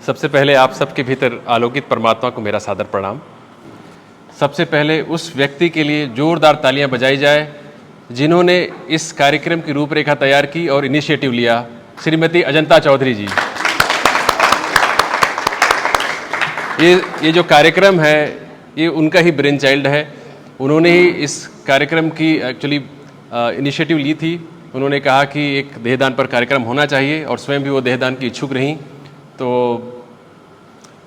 सबसे पहले आप सबके भीतर आलोकित परमात्मा को मेरा सादर प्रणाम। सबसे पहले उस व्यक्ति के लिए जोरदार तालियां बजाई जाए जिन्होंने इस कार्यक्रम की रूपरेखा तैयार की और इनिशिएटिव लिया, श्रीमती अजंता चौधरी जी। ये जो कार्यक्रम है ये उनका ही ब्रेन चाइल्ड है। उन्होंने ही इस कार्यक्रम की एक्चुअली इनिशिएटिव ली थी। उन्होंने कहा कि एक देहदान पर कार्यक्रम होना चाहिए और स्वयं भी वो देहदान की इच्छुक रहीं। तो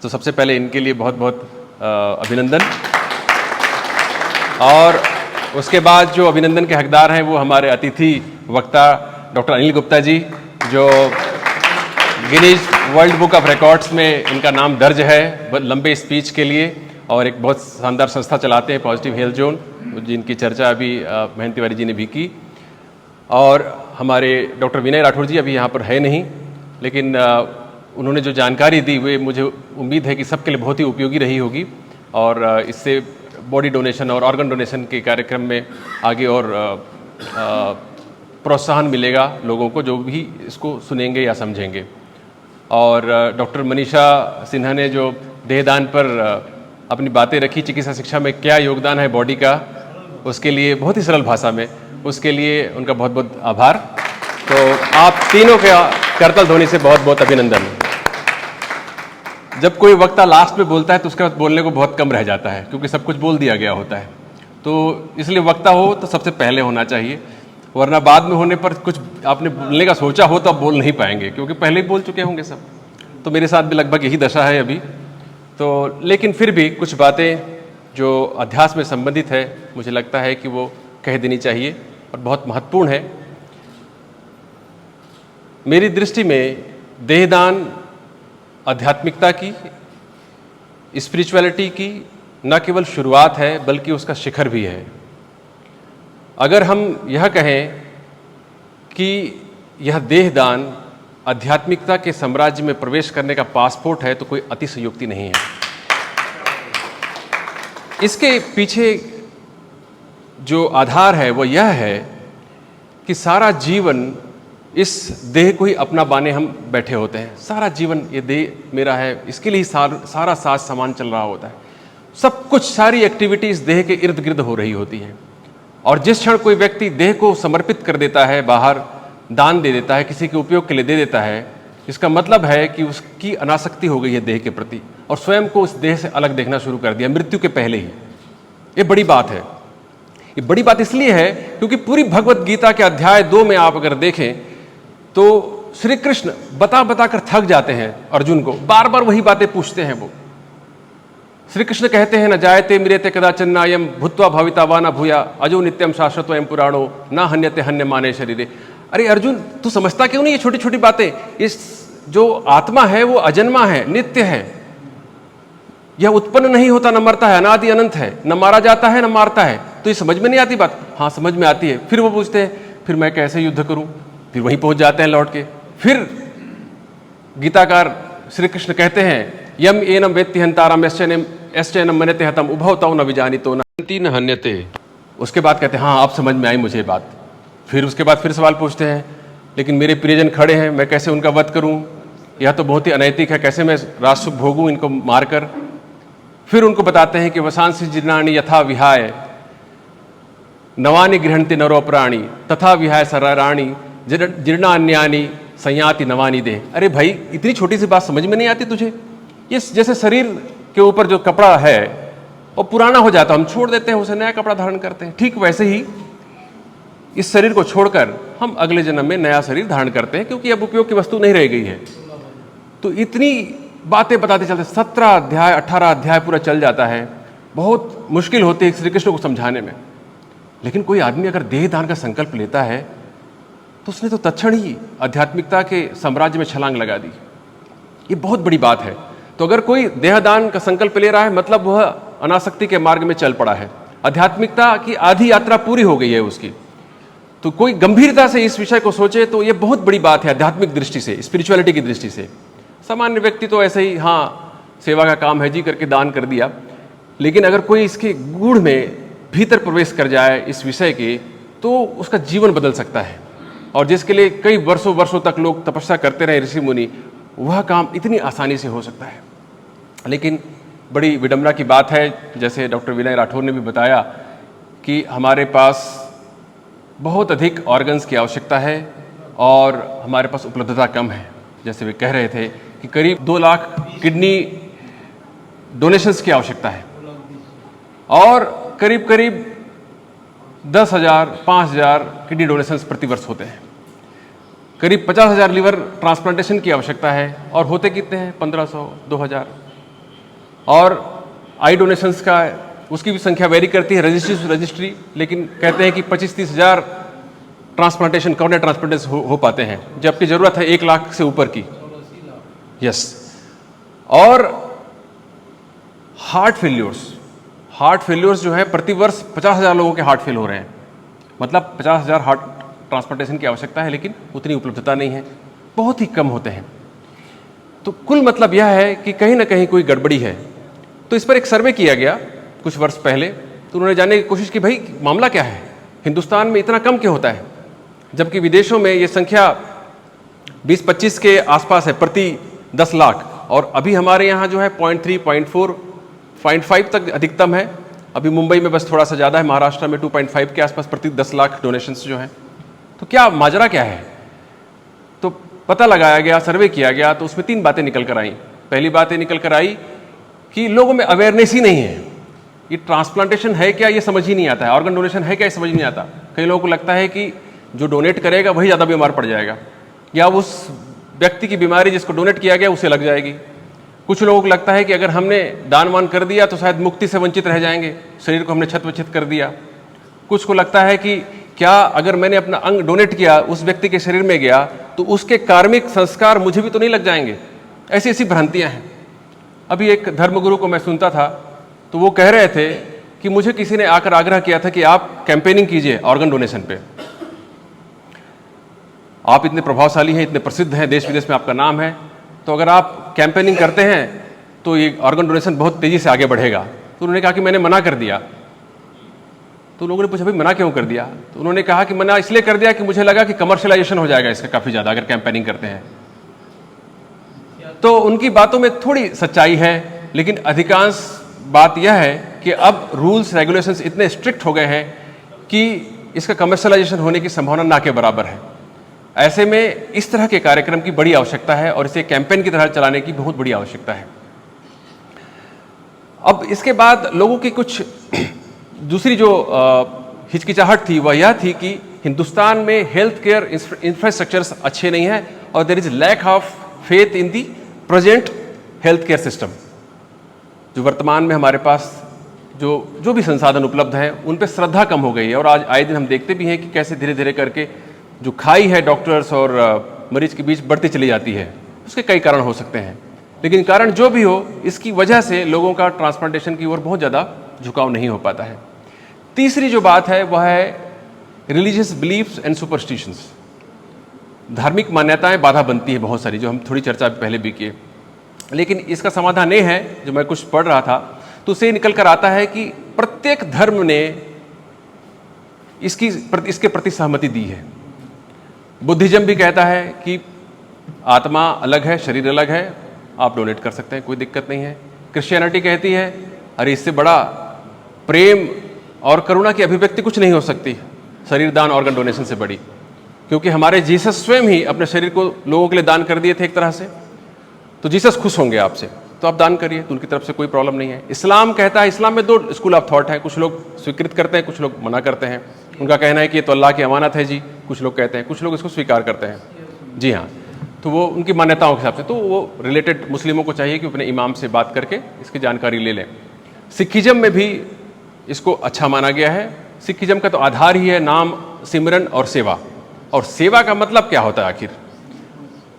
सबसे पहले इनके लिए बहुत बहुत अभिनंदन। और उसके बाद जो अभिनंदन के हकदार हैं वो हमारे अतिथि वक्ता डॉक्टर अनिल गुप्ता जी, जो Guinness world book of records में इनका नाम दर्ज है लंबे स्पीच के लिए, और एक बहुत शानदार संस्था चलाते हैं पॉजिटिव हेल्थ जोन, जिनकी चर्चा अभी महेंद्र तिवारी जी ने भी की। और हमारे डॉक्टर विनय राठौर जी अभी यहाँ पर है नहीं, लेकिन उन्होंने जो जानकारी दी वो मुझे उम्मीद है कि सबके लिए बहुत ही उपयोगी रही होगी और इससे बॉडी डोनेशन और ऑर्गन डोनेशन के कार्यक्रम में आगे और प्रोत्साहन मिलेगा लोगों को जो भी इसको सुनेंगे या समझेंगे। और डॉक्टर मनीषा सिन्हा ने जो देहदान पर अपनी बातें रखी, चिकित्सा शिक्षा में क्या योगदान है बॉडी का, उसके लिए बहुत ही सरल भाषा में, उसके लिए उनका बहुत बहुत आभार। तो आप तीनों के करतल ध्वनि से बहुत बहुत अभिनंदन। जब कोई वक्ता लास्ट में बोलता है तो उसके बाद बोलने को बहुत कम रह जाता है, क्योंकि सब कुछ बोल दिया गया होता है। तो इसलिए वक्ता हो तो सबसे पहले होना चाहिए, वरना बाद में होने पर कुछ आपने बोलने का सोचा हो तो आप बोल नहीं पाएंगे, क्योंकि पहले ही बोल चुके होंगे सब। तो मेरे साथ भी लगभग यही दशा है अभी। तो लेकिन फिर भी कुछ बातें जो अध्यास में संबंधित है मुझे लगता है कि वो कह देनी चाहिए और बहुत महत्वपूर्ण है। मेरी दृष्टि में देहदान आध्यात्मिकता की, स्पिरिचुअलिटी की न केवल शुरुआत है बल्कि उसका शिखर भी है। अगर हम यह कहें कि यह देहदान आध्यात्मिकता के साम्राज्य में प्रवेश करने का पासपोर्ट है तो कोई अतिशयोक्ति नहीं है। इसके पीछे जो आधार है वो यह है कि सारा जीवन इस देह को ही अपना बाने हम बैठे होते हैं। सारा जीवन ये देह मेरा है, इसके लिए सारा साज सामान चल रहा होता है। सब कुछ, सारी एक्टिविटी इस देह के इर्द गिर्द हो रही होती है। और जिस क्षण कोई व्यक्ति देह को समर्पित कर देता है, बाहर दान दे देता है, किसी के उपयोग के लिए दे देता है, इसका मतलब है कि उसकी अनासक्ति हो गई है देह के प्रति और स्वयं को उस देह से अलग देखना शुरू कर दिया मृत्यु के पहले ही। ये बड़ी बात है। ये बड़ी बात इसलिए है क्योंकि पूरी भगवत गीता के अध्याय 2 में आप अगर देखें तो श्री कृष्ण बता बता कर थक जाते हैं अर्जुन को, बार बार वही बातें पूछते हैं वो। श्री कृष्ण कहते हैं न जायते मृत्यते कदाचन नायम भूत्वा भविता वा न भूया अजो नित्यम शाश्वतोयम पुराणो न हन्यते हन्य माने शरीरे। अरे अर्जुन, तू समझता क्यों नहीं ये छोटी छोटी बातें? इस जो आत्मा है वो अजन्मा है, नित्य है, यह उत्पन्न नहीं होता, न मरता है, अनादि अनंत है, न मारा जाता है न मारता है। तो ये समझ में नहीं आती बात? हाँ समझ में आती है। फिर वो पूछते हैं फिर मैं कैसे युद्ध करूं? फिर वहीं पहुंच जाते हैं लौट के। फिर गीताकार श्री कृष्ण कहते हैं यम एनम वेत्ति हंतारम यश्चैनम मनते हतम उभौ तौ न विजानीतो न हन्यते। उसके बाद कहते हैं हाँ अब समझ में आई मुझे बात। फिर उसके बाद फिर सवाल पूछते हैं लेकिन मेरे प्रियजन खड़े हैं, मैं कैसे उनका वध करूं? यह तो बहुत ही अनैतिक है, कैसे मैं राजसुख भोगूं इनको मारकर? फिर उनको बताते हैं कि वसांसि जीर्णानि यथा विहाय नवानि गृह्णन्ति नरो प्राणी तथा विहाय सराराणि जीर्णान्यानि संयाति नवानि दे। अरे भाई, इतनी छोटी सी बात समझ में नहीं आती तुझे? ये जैसे शरीर के ऊपर जो कपड़ा है वो पुराना हो जाता है, हम छोड़ देते हैं उसे, नया कपड़ा धारण करते हैं। ठीक वैसे ही इस शरीर को छोड़कर हम अगले जन्म में नया शरीर धारण करते हैं, क्योंकि अब उपयोग की वस्तु नहीं रह गई है। तो इतनी बातें बताते चलते 17 अध्याय 18 अध्याय पूरा चल जाता है। बहुत मुश्किल होती है श्री कृष्ण को समझाने में। लेकिन कोई आदमी अगर देहदान का संकल्प लेता है तो उसने तो तत्क्षण ही आध्यात्मिकता के साम्राज्य में छलांग लगा दी। ये बहुत बड़ी बात है। तो अगर कोई देहदान का संकल्प ले रहा है मतलब वह अनासक्ति के मार्ग में चल पड़ा है, आध्यात्मिकता की आधी यात्रा पूरी हो गई है उसकी। तो कोई गंभीरता से इस विषय को सोचे तो ये बहुत बड़ी बात है आध्यात्मिक दृष्टि से, स्पिरिचुअलिटी की दृष्टि से। सामान्य व्यक्ति तो ऐसे ही हाँ सेवा का काम है जी करके दान कर दिया, लेकिन अगर कोई इसके गूढ़ में भीतर प्रवेश कर जाए इस विषय के तो उसका जीवन बदल सकता है। और जिसके लिए कई वर्षों वर्षों तक लोग तपस्या करते रहे ऋषि मुनि, वह काम इतनी आसानी से हो सकता है। लेकिन बड़ी विडंबना की बात है, जैसे डॉक्टर विनय राठौर ने भी बताया, कि हमारे पास बहुत अधिक ऑर्गन्स की आवश्यकता है और हमारे पास उपलब्धता कम है। जैसे वे कह रहे थे कि करीब 2 लाख किडनी डोनेशंस की आवश्यकता है और करीब करीब 10,000 5,000 किडनी डोनेशंस प्रति वर्ष होते हैं। करीब 50,000 लीवर ट्रांसप्लांटेशन की आवश्यकता है और होते कितने हैं? 1,500 2,000। और आई डोनेशंस का उसकी भी संख्या वेरी करती है रजिस्ट्री से रजिस्ट्री, लेकिन कहते हैं कि 25-30 हज़ार ट्रांसप्लांटेशन कॉर्निया ट्रांसप्लांटेशन हो पाते हैं, जबकि ज़रूरत है 1 लाख से ऊपर की। यस। और हार्ट फेल्योर्स जो है प्रति वर्ष 50,000 लोगों के हार्ट फेल हो रहे हैं। मतलब 50,000 हार्ट ट्रांसप्लांटेशन की आवश्यकता है, लेकिन उतनी उपलब्धता नहीं है, बहुत ही कम होते हैं। तो कुल मतलब यह है कि कहीं ना कहीं कोई गड़बड़ी है। तो इस पर एक सर्वे किया गया कुछ वर्ष पहले, तो उन्होंने जानने की कोशिश की भाई मामला क्या है, हिंदुस्तान में इतना कम क्यों होता है, जबकि विदेशों में ये संख्या 20-25 के आसपास है प्रति 10 लाख, और अभी हमारे यहाँ जो है 0.3, 0.4, 0.5 तक अधिकतम है। अभी मुंबई में बस थोड़ा सा ज़्यादा है, महाराष्ट्र में 2.5 के आसपास प्रति 10 लाख डोनेशंस जो हैं। तो क्या माजरा क्या है? तो पता लगाया गया, सर्वे किया गया, तो उसमें 3 बातें निकल कर आई। पहली बात ये निकल कर आई कि लोगों में अवेयरनेस ही नहीं है। ये ट्रांसप्लांटेशन है क्या ये समझ ही नहीं आता है, ऑर्गन डोनेशन है क्या ये समझ नहीं आता। कई लोगों को लगता है कि जो डोनेट करेगा वही ज़्यादा बीमार पड़ जाएगा, या उस व्यक्ति की बीमारी जिसको डोनेट किया गया उसे लग जाएगी। कुछ लोगों को लगता है कि अगर हमने दान वान कर दिया तो शायद मुक्ति से वंचित रह जाएंगे, शरीर को हमने छत कर दिया। कुछ को लगता है कि क्या अगर मैंने अपना अंग डोनेट किया, उस व्यक्ति के शरीर में गया, तो उसके कार्मिक संस्कार मुझे भी तो नहीं लग जाएंगे। ऐसी ऐसी भ्रांतियां हैं। अभी एक धर्मगुरु को मैं सुनता था, तो वो कह रहे थे कि मुझे किसी ने आकर आग्रह किया था कि आप कैंपेनिंग कीजिए ऑर्गन डोनेशन पे, आप इतने प्रभावशाली हैं, इतने प्रसिद्ध हैं, देश विदेश में आपका नाम है, तो अगर आप कैंपेनिंग करते हैं तो ये ऑर्गन डोनेशन बहुत तेज़ी से आगे बढ़ेगा। तो उन्होंने कहा कि मैंने मना कर दिया। तो लोगों ने पूछा भाई मना क्यों कर दिया? तो उन्होंने कहा कि मना इसलिए कर दिया कि मुझे लगा कि कमर्शियलाइजेशन हो जाएगा इसका काफ़ी ज़्यादा अगर कैंपेनिंग करते हैं। तो उनकी बातों में थोड़ी सच्चाई है, लेकिन अधिकांश बात यह है कि अब रूल्स रेगुलेशंस इतने स्ट्रिक्ट हो गए हैं कि इसका कमर्शियलाइजेशन होने की संभावना ना के बराबर है। ऐसे में इस तरह के कार्यक्रम की बड़ी आवश्यकता है और इसे कैंपेन की तरह चलाने की बहुत बड़ी आवश्यकता है। अब इसके बाद लोगों की कुछ दूसरी जो हिचकिचाहट थी वह यह थी कि हिंदुस्तान में हेल्थ केयर इंफ्रास्ट्रक्चर्स अच्छे नहीं हैं और there is lack of faith in the present health care system. जो वर्तमान में हमारे पास जो भी संसाधन उपलब्ध हैं उन पर श्रद्धा कम हो गई है, और आज आए दिन हम देखते भी हैं कि कैसे धीरे धीरे करके जो खाई है डॉक्टर्स और मरीज के बीच बढ़ती चली जाती है। उसके कई कारण हो सकते हैं, लेकिन कारण जो भी हो, इसकी वजह से लोगों का ट्रांसप्लांटेशन की ओर बहुत ज़्यादा झुकाव नहीं हो पाता है। तीसरी जो बात है वह है रिलीजियस बिलीफ्स एंड सुपरस्टिशंस। धार्मिक मान्यताएं बाधा बनती है बहुत सारी, जो हम थोड़ी चर्चा पहले भी किए। लेकिन इसका समाधान ये है, जो मैं कुछ पढ़ रहा था तो उससे निकल कर आता है कि प्रत्येक धर्म ने इसके प्रति सहमति दी है। बुद्धिज्म भी कहता है कि आत्मा अलग है, शरीर अलग है, आप डोनेट कर सकते हैं, कोई दिक्कत नहीं है। क्रिश्चियनिटी कहती है अरे इससे बड़ा प्रेम और करुणा की अभिव्यक्ति कुछ नहीं हो सकती शरीर दान ऑर्गन डोनेशन से बड़ी, क्योंकि हमारे जीसस स्वयं ही अपने शरीर को लोगों के लिए दान कर दिए थे एक तरह से। तो जीसस खुश होंगे आपसे, तो आप दान करिए, तो उनकी तरफ से कोई प्रॉब्लम नहीं है। इस्लाम कहता है, इस्लाम में 2 स्कूल ऑफ थॉट है, कुछ लोग स्वीकृत करते हैं, कुछ लोग मना करते हैं। उनका कहना है कि ये तो अल्लाह की अमानत है जी, कुछ लोग कहते हैं, कुछ लोग इसको स्वीकार करते हैं। जी हाँ, तो वो उनकी मान्यताओं के हिसाब से, तो वो रिलेटेड मुस्लिमों को चाहिए कि अपने इमाम से बात करके इसकी जानकारी ले लें। सिखिज्म में भी इसको अच्छा माना गया है। सिखिज्म का तो आधार ही है नाम, सिमरन और सेवा। और सेवा का मतलब क्या होता है आखिर?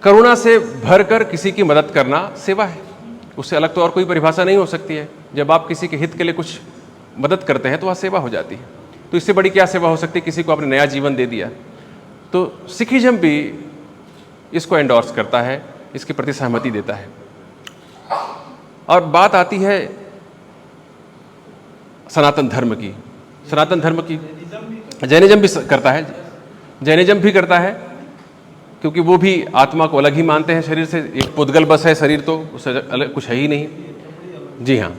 करुणा से भरकर किसी की मदद करना सेवा है, उससे अलग तो और कोई परिभाषा नहीं हो सकती है। जब आप किसी के हित के लिए कुछ मदद करते हैं तो वह सेवा हो जाती है। तो इससे बड़ी क्या सेवा हो सकती है? किसी को आपने नया जीवन दे दिया। तो सिखिज्म भी इसको एंडोर्स करता है, इसके प्रति सहमति देता है। और बात आती है सनातन धर्म की। सनातन धर्म की जैनिज्म भी करता है, जैनिज्म भी करता है। क्योंकि वो भी आत्मा को अलग ही मानते हैं शरीर से। एक पुद्गल बस है शरीर, तो उससे अलग कुछ है ही नहीं। जी हाँ,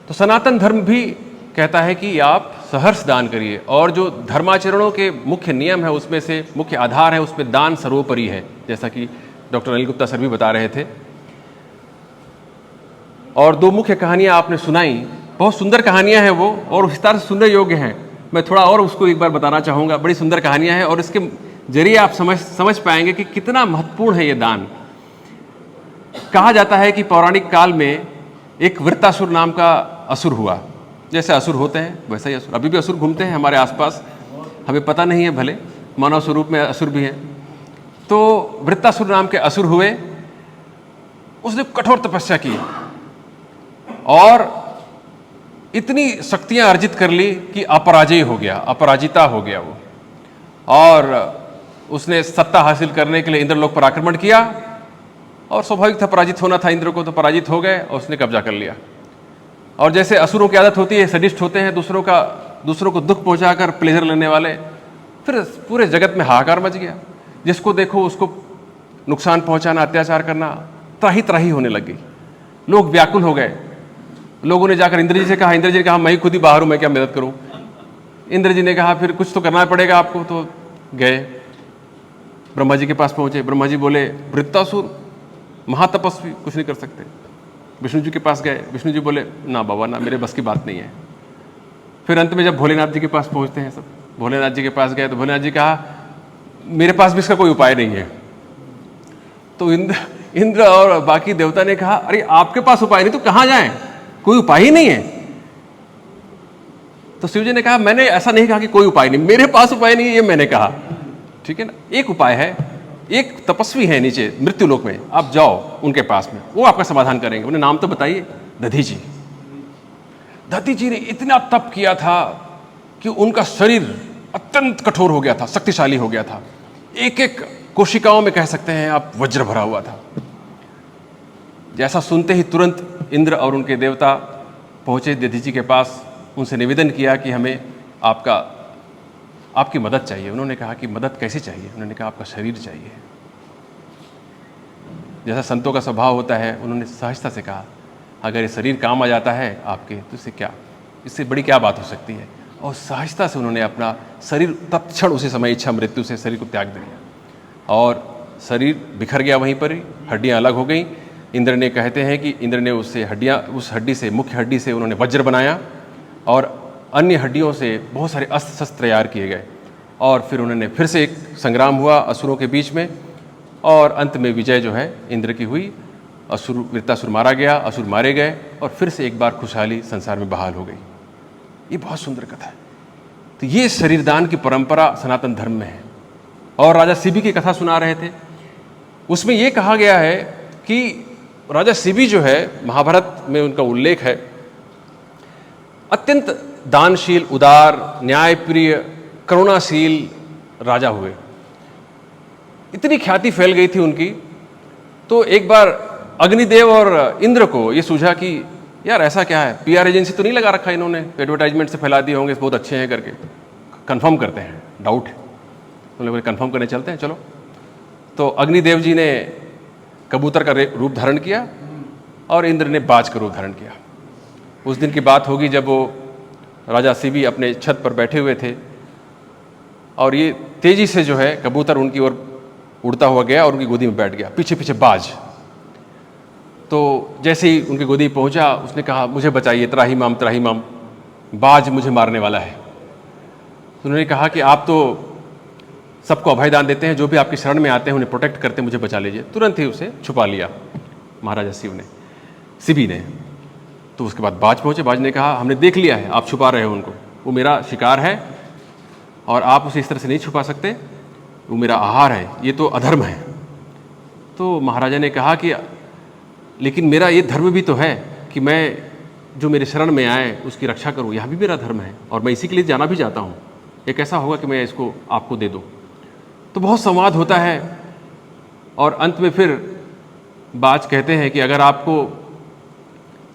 तो सनातन धर्म भी कहता है कि आप सहर्ष दान करिए, और जो धर्माचरणों के मुख्य नियम है उसमें से मुख्य आधार है, उसमें दान सर्वोपरि है, जैसा कि डॉक्टर अनिल गुप्ता सर भी बता रहे थे। और दो मुख्य कहानियां आपने सुनाई, बहुत सुंदर कहानियां हैं वो, और विस्तार से सुनने योग्य हैं। मैं थोड़ा और उसको एक बार बताना चाहूँगा। बड़ी सुंदर कहानियां हैं, और इसके जरिए आप समझ पाएंगे कि कितना महत्वपूर्ण है ये दान। कहा जाता है कि पौराणिक काल में एक वृत्तासुर नाम का असुर हुआ। जैसे असुर होते हैं वैसा ही असुर, अभी भी असुर घूमते हैं हमारे आसपास, हमें पता नहीं है, भले मानव स्वरूप में असुर भी हैं। तो वृत्तासुर नाम के असुर हुए, उसने कठोर तपस्या की और इतनी शक्तियां अर्जित कर ली कि अपराजय हो गया, अपराजिता हो गया वो। और उसने सत्ता हासिल करने के लिए इंद्रलोक पर आक्रमण किया, और स्वाभाविक था, पराजित होना था इंद्र को, तो पराजित हो गए और उसने कब्जा कर लिया। और जैसे असुरों की आदत होती है, सडिस्ट होते हैं, दूसरों को दुख पहुंचाकर प्लेजर लेने वाले, फिर पूरे जगत में हाहाकार मच गया। जिसको देखो उसको नुकसान पहुंचाना, अत्याचार करना, त्राही त्राही होने लग गई। लोग व्याकुल हो गए। लोगों ने जाकर इंद्र जी से कहा, इंद्र जी ने कहा मैं ही खुद ही बाहर हूं, मैं क्या मदद करूं। इंद्र जी ने कहा फिर कुछ तो करना पड़ेगा आपको। तो गए ब्रह्मा जी के पास पहुंचे। ब्रह्मा जी बोले वृत्तासुर महातपस्वी, कुछ नहीं कर सकते। विष्णु जी के पास गए। विष्णु जी बोले ना बाबा ना, मेरे बस की बात नहीं है। फिर अंत में जब भोलेनाथ जी के पास पहुंचते हैं सब, भोलेनाथ जी के पास गए तो भोलेनाथ जी कहा मेरे पास भी इसका कोई उपाय नहीं है। तो इंद्र और बाकी देवता ने कहा अरे आपके पास उपाय नहीं तो कहां जाएं, कोई उपाय ही नहीं है। तो शिव जी ने कहा मैंने ऐसा नहीं कहा कि कोई उपाय नहीं, मेरे पास उपाय नहीं है ये मैंने कहा, ठीक है ना। एक उपाय है, एक तपस्वी है नीचे मृत्युलोक में, आप जाओ उनके पास में, वो आपका समाधान करेंगे। उन्हें नाम तो बताइए, दधी जी। दधी जी ने इतना तप किया था कि उनका शरीर अत्यंत कठोर हो गया था, शक्तिशाली हो गया था। एक एक कोशिकाओं में कह सकते हैं आप वज्र भरा हुआ था। जैसा सुनते ही तुरंत इंद्र और उनके देवता पहुंचे दधी जी के पास, उनसे निवेदन किया कि हमें आपकी मदद चाहिए। उन्होंने कहा कि मदद कैसे चाहिए? उन्होंने कहा आपका शरीर चाहिए। जैसा संतों का स्वभाव होता है, उन्होंने सहजता से कहा अगर ये शरीर काम आ जाता है आपके तो इससे बड़ी क्या बात हो सकती है। और सहजता से उन्होंने अपना शरीर तत्क्षण उसी समय इच्छा मृत्यु से शरीर को त्याग दिया और शरीर बिखर गया वहीं पर ही, हड्डियां अलग हो गई। इंद्र ने कहते हैं कि इंद्र ने उस हड्डी से, मुख्य हड्डी से उन्होंने वज्र बनाया और अन्य हड्डियों से बहुत सारे अस्त्र शस्त्र तैयार किए गए। और फिर उन्होंने फिर से एक संग्राम हुआ असुरों के बीच में, और अंत में विजय जो है इंद्र की हुई। वृत्तासुर मारा गया, असुर मारे गए, और फिर से एक बार खुशहाली संसार में बहाल हो गई। ये बहुत सुंदर कथा है। तो ये शरीरदान की परंपरा सनातन धर्म में है। और राजा शिबी की कथा सुना रहे थे, उसमें ये कहा गया है कि राजा शिबी जो है, महाभारत में उनका उल्लेख है, अत्यंत दानशील, उदार, न्यायप्रिय, करुणाशील राजा हुए। इतनी ख्याति फैल गई थी उनकी, तो एक बार अग्निदेव और इंद्र को ये सूझा कि यार ऐसा क्या है, पीआर एजेंसी तो नहीं लगा रखा इन्होंने, एडवर्टाइजमेंट से फैला दिए होंगे बहुत अच्छे हैं करके, कंफर्म करते हैं, डाउट है। उन्होंने बोले कंफर्म करने चलते हैं, चलो। तो अग्निदेव जी ने कबूतर का रूप धारण किया और इंद्र ने बाज का रूप धारण किया। उस दिन की बात होगी जब वो राजा शिबी अपने छत पर बैठे हुए थे और ये तेजी से जो है कबूतर उनकी ओर उड़ता हुआ गया और उनकी गोदी में बैठ गया, पीछे पीछे बाज। तो जैसे ही उनकी गोदी पहुंचा, उसने कहा मुझे बताइए, त्राही माम, बाज मुझे मारने वाला है। तो उन्होंने कहा कि आप तो सबको अभयदान देते हैं, जो भी आपकी शरण में आते हैं उन्हें प्रोटेक्ट करते हैं, मुझे बचा लीजिए। तुरंत ही उसे छुपा लिया महाराजा शिबी ने। तो उसके बाद बाज पहुंचे, बाज ने कहा हमने देख लिया है आप छुपा रहे हो उनको, वो मेरा शिकार है और आप उसे इस तरह से नहीं छुपा सकते, वो मेरा आहार है, ये तो अधर्म है। तो महाराजा ने कहा कि लेकिन मेरा ये धर्म भी तो है कि मैं जो मेरे शरण में आए उसकी रक्षा करूं, यह भी मेरा धर्म है और मैं इसी के लिए जाना भी चाहता हूं। ये कैसा होगा कि मैं इसको आपको दे दूं? तो बहुत संवाद होता है और अंत में फिर बाज कहते हैं कि अगर आपको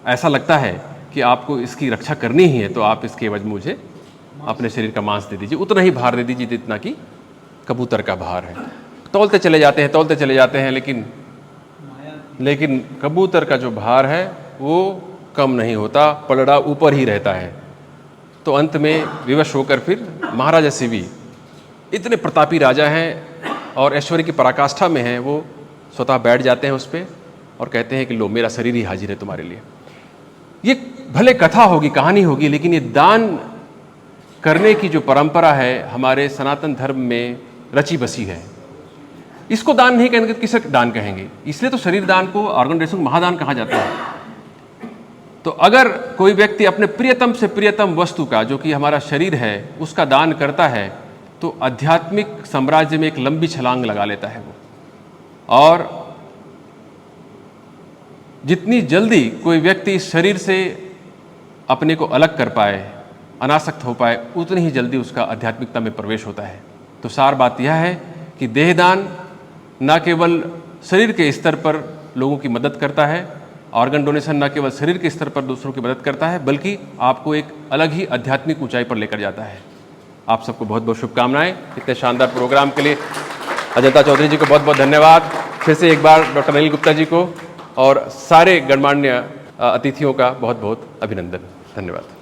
ऐसा लगता है कि आपको इसकी रक्षा करनी ही है तो आप इसके एवज में मुझे अपने शरीर का मांस दे दीजिए, उतना ही भार दे दीजिए जितना कि कबूतर का भार है। तौलते चले जाते हैं, लेकिन कबूतर का जो भार है वो कम नहीं होता, पलड़ा ऊपर ही रहता है। तो अंत में विवश होकर फिर महाराजा शिवी इतने प्रतापी राजा हैं और ऐश्वर्य की पराकाष्ठा में हैं, वो स्वतः बैठ जाते हैं उस पर और कहते हैं कि लो, मेरा शरीर ही हाजिर है तुम्हारे लिए। ये भले कथा होगी, कहानी होगी, लेकिन ये दान करने की जो परंपरा है हमारे सनातन धर्म में रची बसी है। इसको दान नहीं कहेंगे तो किसे दान कहेंगे? इसलिए तो शरीर दान को ऑर्गन डोनेशन को महादान कहा जाता है। तो अगर कोई व्यक्ति अपने प्रियतम से प्रियतम वस्तु का, जो कि हमारा शरीर है, उसका दान करता है तो आध्यात्मिक साम्राज्य में एक लंबी छलांग लगा लेता है वो। और जितनी जल्दी कोई व्यक्ति इस शरीर से अपने को अलग कर पाए, अनासक्त हो पाए, उतनी ही जल्दी उसका आध्यात्मिकता में प्रवेश होता है। तो सार बात यह है कि देहदान न केवल शरीर के स्तर पर लोगों की मदद करता है, ऑर्गन डोनेशन न केवल शरीर के स्तर पर दूसरों की मदद करता है, बल्कि आपको एक अलग ही आध्यात्मिक ऊंचाई पर लेकर जाता है। आप सबको बहुत बहुत शुभकामनाएं इतने शानदार प्रोग्राम के लिए। अजंता चौधरी जी को बहुत बहुत धन्यवाद। फिर से एक बार डॉक्टर अनिल गुप्ता जी को और सारे गणमान्य अतिथियों का बहुत बहुत अभिनंदन। धन्यवाद।